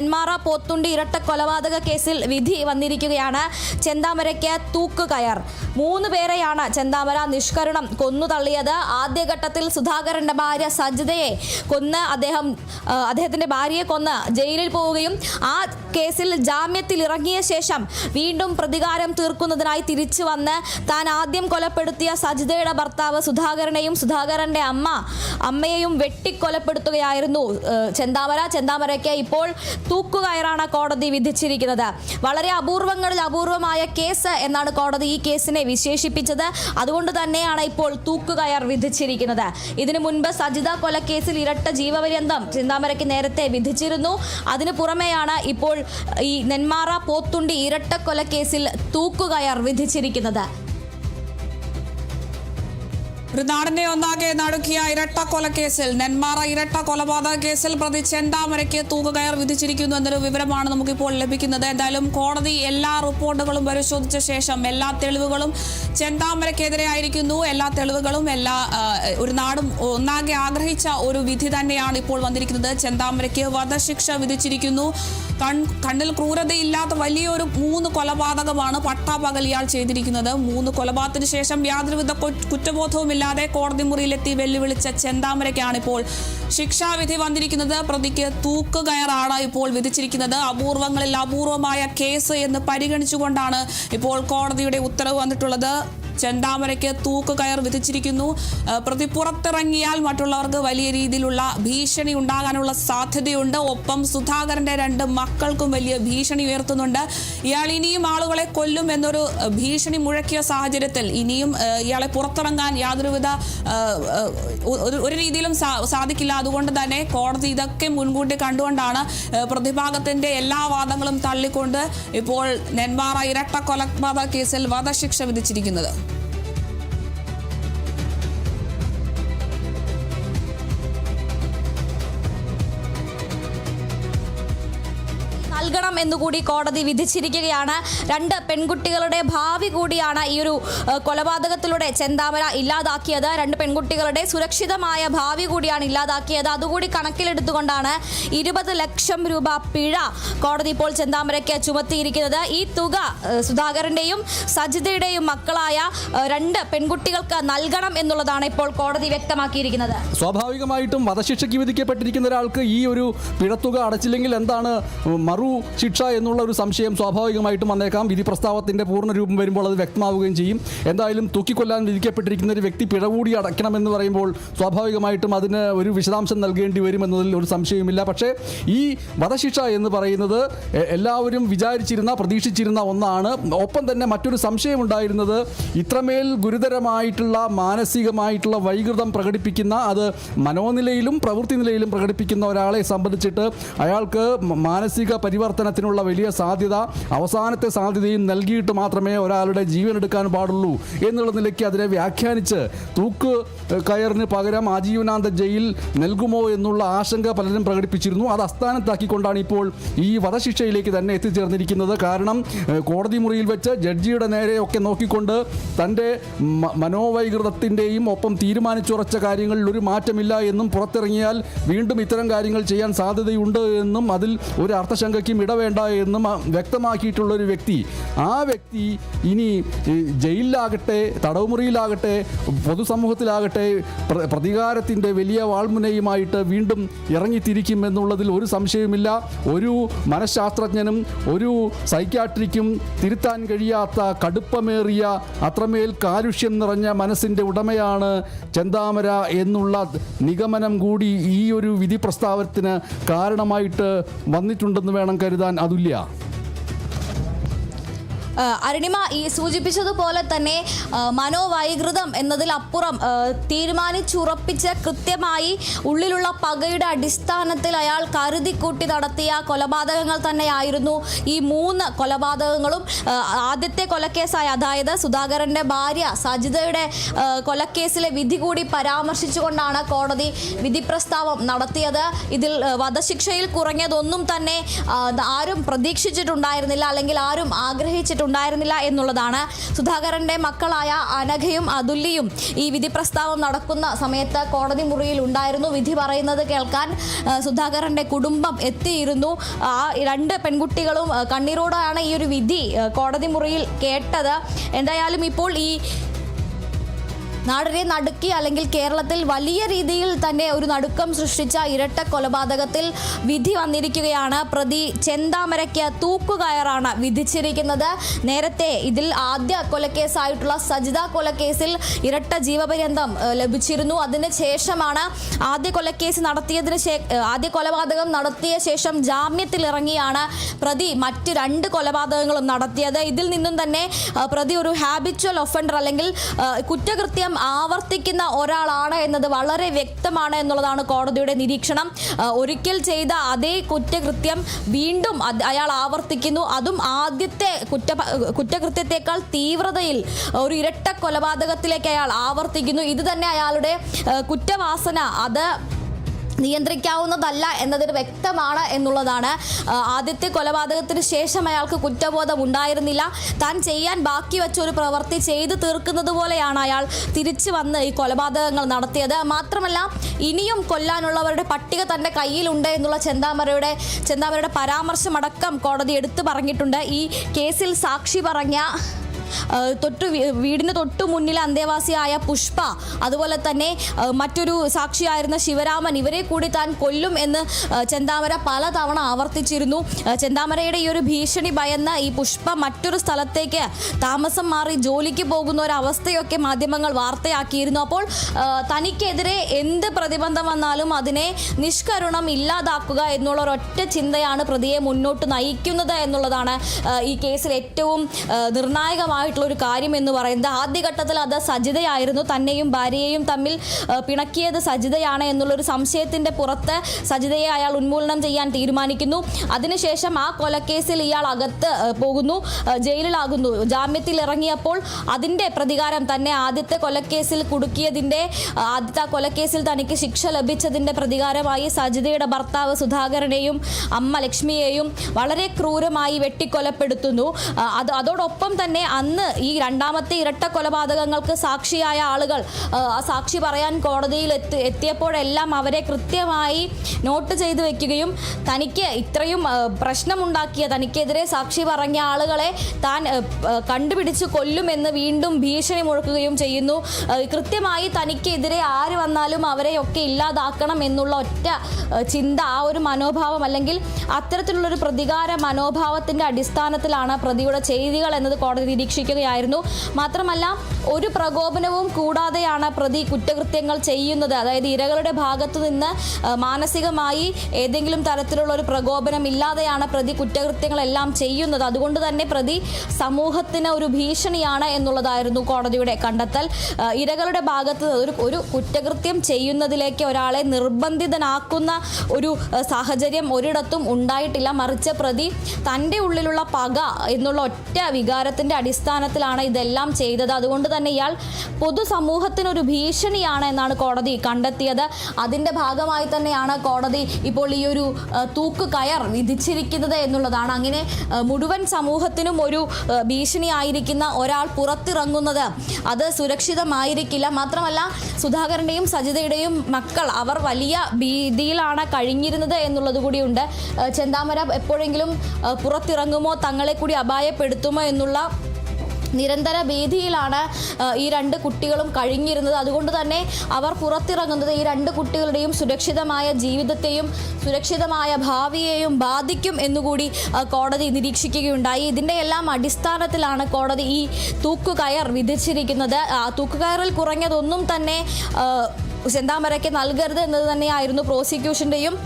നെന്മാറ പോത്തുണ്ടി ഇരട്ട കൊലപാതക കേസിൽ വിധി വന്നിരിക്കുകയാണ്. ചെന്താമരയ്ക്ക് തൂക്കുകയർ. 3 പേരെയാണ് ചെന്താമര നിഷ്കരുണം കൊന്നു തള്ളിയത്. ആദ്യഘട്ടത്തിൽ സുധാകരന്റെ ഭാര്യ സജിതയെ കൊന്ന് അദ്ദേഹത്തിന്റെ ഭാര്യയെ കൊന്ന് ജയിലിൽ പോവുകയും ആ കേസിൽ ജാമ്യത്തിൽ ഇറങ്ങിയ ശേഷം വീണ്ടും പ്രതികാരം തീർക്കുന്നതിനായി തിരിച്ചു വന്ന് താൻ ആദ്യം കൊലപ്പെടുത്തിയ സജിതയുടെ ഭർത്താവ് സുധാകരനെയും സുധാകരന്റെ അമ്മയെയും വെട്ടിക്കൊലപ്പെടുത്തുകയായിരുന്നു ചെന്താമരയ്ക്ക് ഇപ്പോൾ തൂക്കുകയറാണ് കോടതി വിധിച്ചിരിക്കുന്നത്. വളരെ അപൂർവങ്ങളിൽ അപൂർവമായ കേസ് എന്നാണ് കോടതി ഈ കേസിനെ വിശേഷിപ്പിച്ചത്. അതുകൊണ്ട് തന്നെയാണ് ഇപ്പോൾ തൂക്കുകയർ വിധിച്ചിരിക്കുന്നത്. ഇതിനു മുൻപ് സജിത കൊലക്കേസിൽ ഇരട്ട ജീവപര്യന്തം ചെന്താമരയ്ക്ക് നേരത്തെ വിധിച്ചിരുന്നു. അതിനു പുറമെയാണ് ഇപ്പോൾ ഈ നെന്മാറ പോത്തുണ്ടി ഇരട്ട കൊലക്കേസിൽ തൂക്കുകയർ വിധിച്ചിരിക്കുന്നത്. ഒരു നാടിനെ ഒന്നാകെ നടുക്കിയ ഇരട്ട കൊലക്കേസിൽ നെന്മാറ ഇരട്ട കൊലപാതക കേസിൽ പ്രതി ചെന്താമരയ്ക്ക് തൂക്കുകയർ വിധിച്ചിരിക്കുന്നു എന്നൊരു വിവരമാണ് നമുക്കിപ്പോൾ ലഭിക്കുന്നത്. എന്തായാലും കോടതി എല്ലാ റിപ്പോർട്ടുകളും പരിശോധിച്ച ശേഷം എല്ലാ തെളിവുകളും ചെന്താമരയ്ക്കെതിരെ ആയിരിക്കുന്നു. എല്ലാ തെളിവുകളും ഒരു നാടും ഒന്നാകെ ആഗ്രഹിച്ച ഒരു വിധി തന്നെയാണ് ഇപ്പോൾ വന്നിരിക്കുന്നത്. ചെന്താമരയ്ക്ക് വധശിക്ഷ വിധിച്ചിരിക്കുന്നു. കണ്ണിൽ ക്രൂരതയില്ലാത്ത വലിയൊരു 3 കൊലപാതകമാണ് പട്ടാപകൽ ഇയാൾ ചെയ്തിരിക്കുന്നത്. 3 കൊലപാതകത്തിന് ശേഷം യാതൊരുവിധ കുറ്റബോധവും ഇല്ലാതെ കോടതി മുറിയിലെത്തി വെല്ലുവിളിച്ച ചെന്താമരയ്ക്കാണ് ഇപ്പോൾ ശിക്ഷാവിധി വന്നിരിക്കുന്നത്. പ്രതിക്ക് തൂക്കുകയറാണ് ഇപ്പോൾ വിധിച്ചിരിക്കുന്നത്. അപൂർവങ്ങളിൽ അപൂർവമായ കേസ് എന്ന് പരിഗണിച്ചുകൊണ്ടാണ് ഇപ്പോൾ കോടതിയുടെ ഉത്തരവ് വന്നിട്ടുള്ളത്. ചെന്താമരയ്ക്ക് തൂക്കുകയർ വിധിച്ചിരിക്കുന്നു. പ്രതി പുറത്തിറങ്ങിയാൽ മറ്റുള്ളവർക്ക് വലിയ രീതിയിലുള്ള ഭീഷണി ഉണ്ടാകാനുള്ള സാധ്യതയുണ്ട്. ഒപ്പം സുധാകരന്റെ 2 മക്കൾക്കും വലിയ ഭീഷണി ഉയർത്തുന്നുണ്ട്. ഇയാൾ ഇനിയും ആളുകളെ കൊല്ലും എന്നൊരു ഭീഷണി മുഴക്കിയ സാഹചര്യത്തിൽ ഇനിയും ഇയാളെ പുറത്തിറങ്ങാൻ യാതൊരുവിധ ഒരു രീതിയിലും സാധിക്കില്ല. അതുകൊണ്ട് തന്നെ കോടതി ഇതൊക്കെ മുൻകൂട്ടി കണ്ടുകൊണ്ടാണ് പ്രതിഭാഗത്തിന്റെ എല്ലാ വാദങ്ങളും തള്ളിക്കൊണ്ട് ഇപ്പോൾ നെന്മാറ ഇരട്ട കൊലപാതക കേസിൽ വധശിക്ഷ വിധിച്ചിരിക്കുന്നത്. നൽകണം എന്നുകൂടി കോടതി വിധിച്ചിരിക്കുകയാണ്. 2 പെൺകുട്ടികളുടെ ഭാവി കൂടിയാണ് ഈ ഒരു കൊലപാതകത്തിലൂടെ ചെന്താമര ഇല്ലാതാക്കിയത്. 2 പെൺകുട്ടികളുടെ സുരക്ഷിതമായ ഭാവി കൂടിയാണ് ഇല്ലാതാക്കിയത്. അതുകൂടി കണക്കിലെടുത്തുകൊണ്ടാണ് 20 ലക്ഷം രൂപ പിഴ കോടതി ഇപ്പോൾ ചെന്താമരയ്ക്ക് ചുമത്തിയിരിക്കുന്നത്. ഈ തുക സുധാകരന്റെയും സജിതയുടെയും മക്കളായ 2 പെൺകുട്ടികൾക്ക് നൽകണം എന്നുള്ളതാണ് ഇപ്പോൾ കോടതി വ്യക്തമാക്കിയിരിക്കുന്നത്. സ്വാഭാവികമായിട്ടും വധശിക്ഷയ്ക്ക് വിധിക്കപ്പെട്ടിരിക്കുന്ന ഒരാൾക്ക് ഈ ഒരു പിഴത്തുക അടച്ചില്ലെങ്കിൽ എന്താണ് മറു ശിക്ഷ എന്നുള്ള ഒരു സംശയം സ്വാഭാവികമായിട്ടും വന്നേക്കാം. വിധി പ്രസ്താവത്തിന്റെ പൂർണ്ണ രൂപം വരുമ്പോൾ അത് വ്യക്തമാവുകയും ചെയ്യും. എന്തായാലും തൂക്കിക്കൊല്ലാൻ വിധിക്കപ്പെട്ടിരിക്കുന്ന ഒരു വ്യക്തി പിഴ കൂടി അടയ്ക്കണമെന്ന് പറയുമ്പോൾ സ്വാഭാവികമായിട്ടും അതിന് ഒരു വിശദാംശം നൽകേണ്ടി വരുമെന്നതിൽ ഒരു സംശയവുമില്ല. പക്ഷേ ഈ വധശിക്ഷ എന്ന് പറയുന്നത് എല്ലാവരും പ്രതീക്ഷിച്ചിരുന്ന ഒന്നാണ്. ഒപ്പം തന്നെ മറ്റൊരു സംശയമുണ്ടായിരുന്നത് ഇത്രമേൽ ഗുരുതരമായിട്ടുള്ള മാനസികമായിട്ടുള്ള വൈകൃതം പ്രകടിപ്പിക്കുന്ന, അത് മനോനിലയിലും പ്രവൃത്തി നിലയിലും പ്രകടിപ്പിക്കുന്ന ഒരാളെ സംബന്ധിച്ചിട്ട് അയാൾക്ക് മാനസിക പരിവർത്തനത്തിനുള്ള വലിയ സാധ്യത, അവസാനത്തെ സാധ്യതയും നൽകിയിട്ട് മാത്രമേ ഒരാളുടെ ജീവൻ എടുക്കാൻ പാടുള്ളൂ എന്നുള്ള നിലയ്ക്ക് അതിനെ വ്യാഖ്യാനിച്ച് തൂക്ക് കയറിന് പകരം ആജീവനാന്ത ജയിൽ നൽകുമോ എന്നുള്ള ആശങ്ക പലരും പ്രകടിപ്പിച്ചിരുന്നു. അത് അസ്ഥാനത്താക്കിക്കൊണ്ടാണ് ഇപ്പോൾ ഈ വധശിക്ഷയിലേക്ക് തന്നെ എത്തിച്ചേർന്നിരിക്കുന്നത്. കാരണം കോടതി മുറിയിൽ വെച്ച് ജഡ്ജിയുടെ നേരെയൊക്കെ നോക്കിക്കൊണ്ട് തൻ്റെ മനോവൈകൃതത്തിൻ്റെയും ഒപ്പം തീരുമാനിച്ചുറച്ച കാര്യങ്ങളിൽ ഒരു മാറ്റമില്ല എന്നും പുറത്തിറങ്ങിയാൽ വീണ്ടും ഇത്തരം കാര്യങ്ങൾ ചെയ്യാൻ സാധ്യതയുണ്ട് എന്നും അതിൽ ഒരു അർത്ഥശങ്കയ്ക്കും ഇടവേണ്ട എന്നും വ്യക്തമാക്കിയിട്ടുള്ളൊരു വ്യക്തി, ആ വ്യക്തി ഇനി ജയിലിലാകട്ടെ, തടവുമുറിയിലാകട്ടെ, പൊതുസമൂഹത്തിലാകട്ടെ പ്രതികാരത്തിൻ്റെ വലിയ വാൾമുനയുമായിട്ട് വീണ്ടും ഇറങ്ങിത്തിരിക്കും എന്നുള്ളതിൽ ഒരു സംശയവുമില്ല. ഒരു മനഃശാസ്ത്രജ്ഞനും ഒരു സൈക്യാട്രിക്കും തിരുത്താൻ കഴിയാത്ത കടുപ്പമേറിയ അത്രമേൽ കാലുഷ്യം നിറഞ്ഞ മനസ്സിൻ്റെ ഉടമയാണ് ചെന്താമര എന്നുള്ള നിഗമനം കൂടി ഈ ഒരു വിധി പ്രസ്താവത്തിന് കാരണമായിട്ട് വന്നിട്ടുണ്ടെന്ന് വേണം കരുതാൻ. അതുല്യ. അരുണിമ ഈ സൂചിപ്പിച്ചതുപോലെ തന്നെ മനോവൈകൃതം എന്നതിലപ്പുറം തീരുമാനിച്ചുറപ്പിച്ച് കൃത്യമായി ഉള്ളിലുള്ള പകയുടെ അടിസ്ഥാനത്തിൽ അയാൾ കരുതിക്കൂട്ടി നടത്തിയ കൊലപാതകങ്ങൾ തന്നെയായിരുന്നു ഈ 3 കൊലപാതകങ്ങളും. ആദ്യത്തെ കൊലക്കേസായ, അതായത് സുധാകരന്റെ ഭാര്യ സജിതയുടെ കൊലക്കേസിലെ വിധി കൂടി പരാമർശിച്ചുകൊണ്ടാണ് കോടതി വിധി പ്രസ്താവം നടത്തിയത്. ഇതിൽ വധശിക്ഷയിൽ കുറഞ്ഞതൊന്നും തന്നെ ആരും പ്രതീക്ഷിച്ചിട്ടുണ്ടായിരുന്നില്ല, അല്ലെങ്കിൽ ആരും ആഗ്രഹിച്ചിട്ടുണ്ടായിരുന്നില്ല. വെച്ചിട്ടുണ്ടായിരുന്നില്ല എന്നുള്ളതാണ്. സുധാകരന്റെ മക്കളായ അനഘയും അതുല്യയും ഈ വിധി പ്രസ്താവം നടക്കുന്ന സമയത്ത് കോടതി മുറിയിൽ ഉണ്ടായിരുന്നു. വിധി പറയുന്നത് കേൾക്കാൻ സുധാകരന്റെ കുടുംബം എത്തിയിരുന്നു. ആ രണ്ട് പെൺകുട്ടികളും കണ്ണീരോടാണ് ഈ ഒരു വിധി കോടതി മുറിയിൽ കേട്ടത്. എന്തായാലും ഇപ്പോൾ ഈ നാടിനെ നടുക്കി അല്ലെങ്കിൽ കേരളത്തിൽ വലിയ രീതിയിൽ തന്നെ ഒരു നടുക്കം സൃഷ്ടിച്ച ഇരട്ട കൊലപാതകത്തിൽ വിധി വന്നിരിക്കുകയാണ്. പ്രതി ചെന്താമരയ്ക്ക് തൂക്കുകയറാണ് വിധിച്ചിരിക്കുന്നത്. നേരത്തെ ഇതിൽ ആദ്യ കൊലക്കേസായിട്ടുള്ള സജിത കൊലക്കേസിൽ ഇരട്ട ജീവപര്യന്തം ലഭിച്ചിരുന്നു. അതിന് ശേഷമാണ് ആദ്യ കൊലപാതകം നടത്തിയ ശേഷം ജാമ്യത്തിൽ ഇറങ്ങിയാണ് പ്രതി മറ്റ് 2 കൊലപാതകങ്ങളും നടത്തിയത്. ഇതിൽ നിന്നും തന്നെ പ്രതി ഒരു ഹാബിച്വൽ ഒഫൻഡർ അല്ലെങ്കിൽ കുറ്റകൃത്യം ആവർത്തിക്കുന്ന ഒരാളാണ് എന്നത് വളരെ വ്യക്തമാണ് എന്നുള്ളതാണ് കോടതിയുടെ നിരീക്ഷണം. ഒരിക്കൽ ചെയ്ത അതേ കുറ്റകൃത്യം വീണ്ടും അയാൾ ആവർത്തിക്കുന്നു. അതും ആദ്യത്തെ കുറ്റകൃത്യത്തെക്കാൾ തീവ്രതയിൽ ഒരു ഇരട്ട കൊലപാതകത്തിലേക്ക് അയാൾ ആവർത്തിക്കുന്നു. ഇത് തന്നെ അയാളുടെ കുറ്റവാസന അത് നിയന്ത്രിക്കാവുന്നതല്ല എന്നതിന് വ്യക്തമാണ് എന്നുള്ളതാണ്. ആദ്യത്തെ കൊലപാതകത്തിന് ശേഷം അയാൾക്ക് കുറ്റബോധം ഉണ്ടായിരുന്നില്ല. താൻ ചെയ്യാൻ ബാക്കി വെച്ച ഒരു പ്രവൃത്തി ചെയ്തു തീർക്കുന്നത് പോലെയാണ് അയാൾ തിരിച്ചു വന്ന് ഈ കൊലപാതകങ്ങൾ നടത്തിയത്. മാത്രമല്ല ഇനിയും കൊല്ലാനുള്ളവരുടെ പട്ടിക തൻ്റെ കയ്യിലുണ്ട് എന്നുള്ള ചെന്താമരയുടെ പരാമർശമടക്കം കോടതി എടുത്തു പറഞ്ഞിട്ടുണ്ട്. ഈ കേസിൽ സാക്ഷി പറഞ്ഞ വീടിന് തൊട്ടു മുന്നിൽ അന്തേവാസിയായ പുഷ്പ, അതുപോലെ തന്നെ മറ്റൊരു സാക്ഷിയായിരുന്ന ശിവരാമൻ, ഇവരെ കൂടി താൻ കൊല്ലും എന്ന് ചെന്താമര പലതവണ ആവർത്തിച്ചിരുന്നു. ചെന്താമരയുടെ ഈ ഒരു ഭീഷണി ഭയന്ന് ഈ പുഷ്പ മറ്റൊരു സ്ഥലത്തേക്ക് താമസം മാറി ജോലിക്ക് പോകുന്ന ഒരവസ്ഥയൊക്കെ മാധ്യമങ്ങൾ വാർത്തയാക്കിയിരുന്നു. അപ്പോൾ തനിക്കെതിരെ എന്ത് പ്രതിബന്ധം വന്നാലും അതിനെ നിഷ്കരുണം ഇല്ലാതാക്കുക എന്നുള്ള ഒരൊറ്റ ചിന്തയാണ് പ്രതിയെ മുന്നോട്ട് നയിക്കുന്നത് എന്നുള്ളതാണ് ഈ കേസിൽ ഏറ്റവും നിർണായകമായിട്ടുള്ള ഒരു കാര്യം എന്ന് പറയുന്നത്. ആദ്യഘട്ടത്തിൽ അത് സജിതയായിരുന്നു. തന്നെയും ഭാര്യയെയും തമ്മിൽ പിണക്കിയത് സജിതയാണ് എന്നുള്ളൊരു സംശയത്തിന്റെ പുറത്ത് സജിതയെ അയാൾ ഉന്മൂലനം ചെയ്യാൻ തീരുമാനിക്കുന്നു. അതിനുശേഷം ആ കൊലക്കേസിൽ ഇയാൾ അകത്ത് പോകുന്നു, ജയിലിലാകുന്നു. ജാമ്യത്തിൽ ഇറങ്ങിയപ്പോൾ അതിന്റെ പ്രതികാരം തന്നെ ആദ്യത്തെ കൊലക്കേസിൽ കുടുക്കിയതിന്റെ ആദ്യത്തെ കൊലക്കേസിൽ തനിക്ക് ശിക്ഷ ലഭിച്ചതിന്റെ പ്രതികാരമായി സജിതയുടെ ഭർത്താവ് സുധാകരനെയും അമ്മ ലക്ഷ്മിയെയും വളരെ ക്രൂരമായി വെട്ടിക്കൊലപ്പെടുത്തുന്നു. അതോടൊപ്പം തന്നെ അന്ന് ഈ രണ്ടാമത്തെ ഇരട്ട കൊലപാതകങ്ങൾക്ക് സാക്ഷിയായ ആളുകൾ ആ സാക്ഷി പറയാൻ കോടതിയിൽ എത്തിയപ്പോഴെല്ലാം അവരെ കൃത്യമായി നോട്ട് ചെയ്തു വെക്കുകയും തനിക്ക് ഇത്രയും പ്രശ്നമുണ്ടാക്കിയ തനിക്കെതിരെ സാക്ഷി പറഞ്ഞ ആളുകളെ താൻ കണ്ടുപിടിച്ച് കൊല്ലുമെന്ന് വീണ്ടും ഭീഷണി മുഴക്കുകയും ചെയ്യുന്നു. കൃത്യമായി തനിക്കെതിരെ ആര് വന്നാലും അവരെയൊക്കെ ഇല്ലാതാക്കണം എന്നുള്ള ഒറ്റ ചിന്ത, ആ ഒരു മനോഭാവം അല്ലെങ്കിൽ അത്തരത്തിലുള്ളൊരു പ്രതികാര മനോഭാവത്തിൻ്റെ അടിസ്ഥാനത്തിലാണ് പ്രതിയുടെ ചെയ്തികൾ എന്നത് കോടതി നിരീക്ഷിക്കുകയായിരുന്നു. മാത്രമല്ല ഒരു പ്രകോപനവും കൂടാതെയാണ് പ്രതി കുറ്റകൃത്യങ്ങൾ ചെയ്യുന്നത്. അതായത് ഇരകളുടെ ഭാഗത്തു നിന്ന് മാനസികമായി ഏതെങ്കിലും തരത്തിലുള്ള ഒരു പ്രകോപനം ഇല്ലാതെയാണ് പ്രതി കുറ്റകൃത്യങ്ങളെല്ലാം ചെയ്യുന്നത്. അതുകൊണ്ട് തന്നെ പ്രതി സമൂഹത്തിന് ഒരു ഭീഷണിയാണ് എന്നുള്ളതായിരുന്നു കോടതിയുടെ കണ്ടെത്തൽ. ഇരകളുടെ ഭാഗത്ത് ഒരു കുറ്റകൃത്യം ചെയ്യുന്നതിലേക്ക് ഒരാളെ നിർബന്ധിതനാക്കുന്ന ഒരു സാഹചര്യം ഒരിടത്തും ഉണ്ടായിട്ടില്ല. മറിച്ച് പ്രതി തൻ്റെ ഉള്ളിലുള്ള പക എന്നുള്ള ഒറ്റ വികാരത്തിൻ്റെ അടിസ്ഥാനത്തിലാണ് ഇതെല്ലാം ചെയ്തത്. അതുകൊണ്ട് തന്നെ ഇയാൾ പൊതുസമൂഹത്തിനൊരു ഭീഷണിയാണ് എന്നാണ് കോടതി കണ്ടെത്തിയത്. അതിൻ്റെ ഭാഗമായി തന്നെയാണ് കോടതി ഇപ്പോൾ ഈ ഒരു തൂക്കുകയർ വിധിച്ചിരിക്കുന്നത് എന്നുള്ളതാണ്. അങ്ങനെ മുഴുവൻ സമൂഹത്തിനും ഒരു ഭീഷണിയായിരിക്കുന്ന ഒരാൾ പുറത്തിറങ്ങുന്നത് അത് സുരക്ഷിതമായിരിക്കില്ല. മാത്രമല്ല സുധാകരൻ്റെയും സജിതയുടെയും മക്കൾ അവർ വലിയ ഭീതിയിലാണ് കഴിഞ്ഞിരുന്നത് എന്നുള്ളത് കൂടിയുണ്ട്. ചെന്താമര എപ്പോഴെങ്കിലും പുറത്തിറങ്ങുമോ, തങ്ങളെ കൂടി അപായപ്പെടുത്തുമോ എന്നുള്ള നിരന്തര ഭീതിയിലാണ് ഈ 2 കുട്ടികളും കഴിഞ്ഞിരുന്നത്. അതുകൊണ്ട് തന്നെ അവർ പുറത്തിറങ്ങുന്നത് ഈ 2 കുട്ടികളുടെയും സുരക്ഷിതമായ ജീവിതത്തെയും സുരക്ഷിതമായ ഭാവിയെയും ബാധിക്കും എന്നുകൂടി കോടതി നിരീക്ഷിക്കുകയുണ്ടായി. ഇതിൻ്റെ എല്ലാം അടിസ്ഥാനത്തിലാണ് കോടതി ഈ തൂക്കുകയർ വിധിച്ചിരിക്കുന്നത്. തൂക്കുകയറിൽ കുറഞ്ഞതൊന്നും തന്നെ ചെന്താമരയ്ക്ക് നൽകരുത് എന്നത് തന്നെയായിരുന്നു പ്രോസിക്യൂഷൻ്റെയും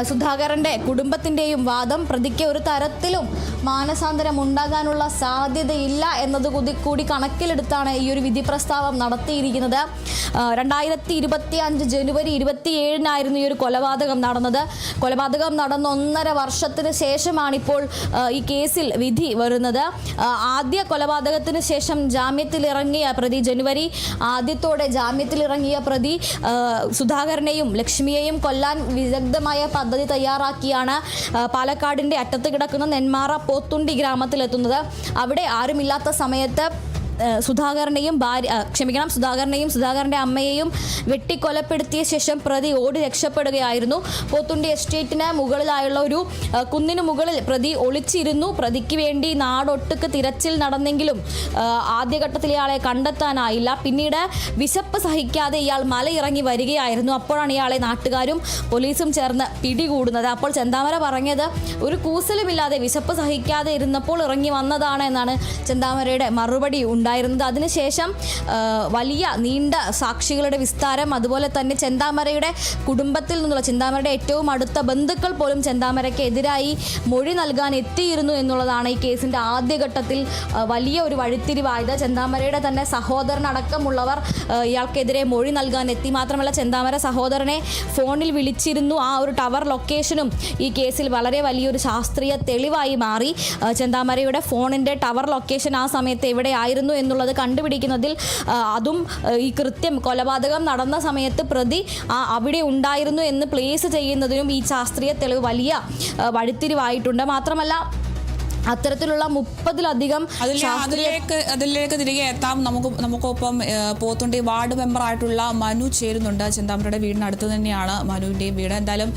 സുധാകരൻ്റെ കുടുംബത്തിൻ്റെയും വാദം. പ്രതിക്ക് ഒരു തരത്തിലും മാനസാന്തരം ഉണ്ടാകാനുള്ള സാധ്യതയില്ല എന്നത് കൂടി കണക്കിലെടുത്താണ് ഈ ഒരു വിധി പ്രസ്താവം നടത്തിയിരിക്കുന്നത്. 2025 ജനുവരി 27-നായിരുന്നു ഈ ഒരു കൊലപാതകം നടന്നത്. കൊലപാതകം നടന്ന 1.5 വർഷത്തിന് ശേഷമാണിപ്പോൾ ഈ കേസിൽ വിധി വരുന്നത്. ആദ്യ കൊലപാതകത്തിന് ശേഷം ജാമ്യത്തിലിറങ്ങിയ പ്രതി ജനുവരി ആദ്യത്തോടെ ജാമ്യത്തിലിറങ്ങിയ പ്രതി സുധാകരനെയും ലക്ഷ്മിയെയും കൊല്ലാൻ വിദഗ്ധമായ പദ്ധതി തയ്യാറാക്കിയാണ് പാലക്കാടിൻ്റെ അറ്റത്ത് കിടക്കുന്ന നെന്മാറ പോത്തുണ്ടി ഗ്രാമത്തിലെത്തുന്നത്. അവിടെ ആരുമില്ലാത്ത സമയത്ത് സുധാകരനെയും സുധാകരൻ്റെ അമ്മയെയും വെട്ടിക്കൊലപ്പെടുത്തിയ ശേഷം പ്രതി ഓടി രക്ഷപ്പെടുകയായിരുന്നു. പോത്തുണ്ടി എസ്റ്റേറ്റിന് മുകളിലായുള്ള ഒരു കുന്നിന് മുകളിൽ പ്രതി ഒളിച്ചിരുന്നു. പ്രതിക്ക് വേണ്ടി നാടൊട്ടുക്ക് തിരച്ചിൽ നടന്നെങ്കിലും ആദ്യഘട്ടത്തിൽ ഇയാളെ കണ്ടെത്താനായില്ല. പിന്നീട് വിശപ്പ് സഹിക്കാതെ ഇയാൾ മലയിറങ്ങി വരികയായിരുന്നു. അപ്പോഴാണ് ഇയാളെ നാട്ടുകാരും പോലീസും ചേർന്ന് പിടികൂടുന്നത്. അപ്പോൾ ചെന്താമര പറഞ്ഞത് ഒരു കൂസലുമില്ലാതെ വിശപ്പ് സഹിക്കാതെ ഇരുന്നപ്പോൾ ഇറങ്ങി വന്നതാണ് എന്നാണ് ചെന്താമരയുടെ മറുപടി ഉണ്ടായിരുന്നത്. അതിനുശേഷം വലിയ നീണ്ട സാക്ഷികളുടെ വിസ്താരം, അതുപോലെ തന്നെ ചെന്താമരയുടെ കുടുംബത്തിൽ നിന്നുള്ള ചെന്താമരയുടെ ഏറ്റവും അടുത്ത ബന്ധുക്കൾ പോലും ചെന്താമരയ്ക്ക് എതിരായി മൊഴി നൽകാൻ എത്തിയിരുന്നു എന്നുള്ളതാണ് ഈ കേസിൻ്റെ ആദ്യഘട്ടത്തിൽ വലിയ ഒരു വഴിത്തിരിവായത്. ചെന്താമരയുടെ തന്നെ സഹോദരനടക്കമുള്ളവർ ഇയാൾക്കെതിരെ മൊഴി നൽകാൻ എത്തി. മാത്രമല്ല ചെന്താമര സഹോദരനെ ഫോണിൽ വിളിച്ചിരുന്നു. ആ ഒരു ടവർ ലൊക്കേഷനും ഈ കേസിൽ വളരെ വലിയൊരു ശാസ്ത്രീയ തെളിവായി മാറി. ചെന്താമരയുടെ ഫോണിൻ്റെ ടവർ ലൊക്കേഷൻ ആ സമയത്ത് എവിടെയായിരുന്നു എന്നുള്ളത് കണ്ടുപിടിക്കുന്നതിൽ അതും ഈ കൃത്യം കൊലപാതകം നടന്ന സമയത്ത് പ്രതി അവിടെ ഉണ്ടായിരുന്നു എന്ന് പ്ലേസ് ചെയ്യുന്നതിനും ഈ ശാസ്ത്രീയ തെളിവ് വലിയ വഴിത്തിരിവായിട്ടുണ്ട്. മാത്രമല്ല അത്തരത്തിലുള്ള 30-ലധികം അതിലേക്ക് തിരികെ എത്താം. നമുക്കൊപ്പം പോത്തുണ്ടി വാർഡ് മെമ്പർ ആയിട്ടുള്ള മനു ചേരുന്നുണ്ട്. ചെന്താമരയുടെ വീടിനടുത്ത് തന്നെയാണ് മനുവിൻ്റെയും വീട്. എന്തായാലും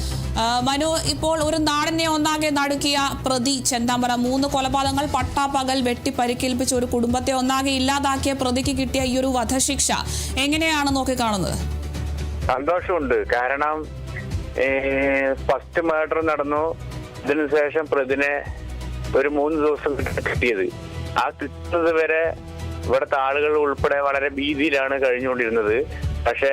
മനു, ഇപ്പോൾ ഒരു നാടിനെ ഒന്നാകെ നടുക്കിയ പ്രതി ചെന്താമര 3 കൊലപാതകങ്ങൾ പട്ടാപ്പകൽ വെട്ടി പരിക്കേൽപ്പിച്ച ഒരു കുടുംബത്തെ ഒന്നാകെ ഇല്ലാതാക്കിയ പ്രതിക്ക് കിട്ടിയ ഈ ഒരു വധശിക്ഷ എങ്ങനെയാണ് നോക്കിക്കാണുന്നത്? സന്തോഷമുണ്ട്. കാരണം ഫസ്റ്റ് മർഡർ നടന്നു, ഇതിനുശേഷം പ്രതിനെ ഒരു 3 ദിവസം കിട്ടിയത്. ആ കിട്ടുന്നത് വരെ ഇവിടുത്തെ ആളുകൾ ഉൾപ്പെടെ വളരെ ഭീതിയിലാണ് കഴിഞ്ഞുകൊണ്ടിരുന്നത്. പക്ഷേ